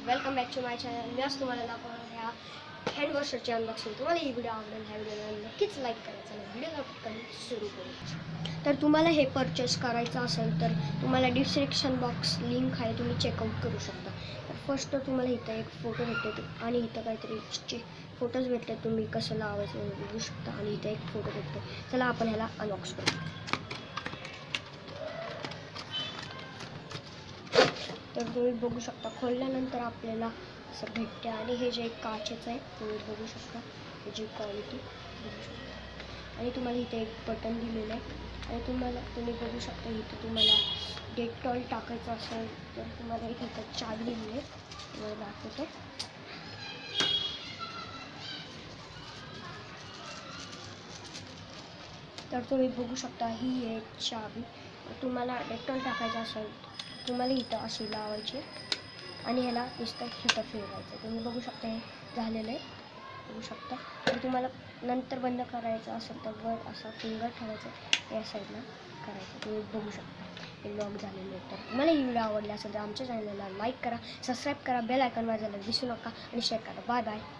Welcome back to my channel. मी आज तुम्हाला दाखवणार ह्या हँड वॉशरची अनबॉक्सिंग. तुम्हाला ही व्हिडिओ आवडेल. ह्या व्हिडिओला नक्कीच लाईक करायचं आणि व्हिडिओला पटकन सुरू करू. तर तुम्हाला हे परचेस करायचं असेल तर तुम्हाला डिस्क्रिप्शन बॉक्स लिंक आहे, तुम्ही चेकआउट करू शकता. तर फर्स्ट तुम्हाला इथं एक फोटो भेटतो आणि इथं काहीतरी फोटोज भेटले, तुम्ही कसं लावायचं बघू शकता. आणि इथं एक फोटो भेटतो. चला आपण ह्याला अनबॉक्स करू. तर तुम्ही बघू शकता, खोलल्यानंतर आपल्याला असं भेटते आणि हे जे काचेचं आहे तुम्ही बघू शकता, त्याची क्वालिटी बघू शकता. आणि तुम्हाला इथे एक बटन दिलेलं आहे आणि तुम्ही बघू शकता इथं तुम्हाला डेटॉल टाकायचं असेल तर तुम्हाला इथं चावी दिलेली आहे, तुम्हाला दाखवतो. तर तुम्ही बघू शकता ही आहे चावी. तुम्हाला डेटॉल टाकायचं असेल तुम्हाला इथं अशी लावायची आणि ह्याला नुसतं हिथं फिरवायचं. तुम्ही बघू शकता हे झालेलं आहे, बघू शकता. तर तुम्हाला नंतर बंद करायचं असेल तर वर असा फिंगर ठेवायचं, या साईडला करायचं. तुम्ही बघू शकता हे लॉक झालेलं आहे. तर तुम्हाला ही व्हिडिओ आवडली असेल तर आमच्या चॅनलला लाईक करा, सबस्क्राईब करा, बेल आयकॉन वाजवायला विसरू नका आणि शेअर करा. Bye bye.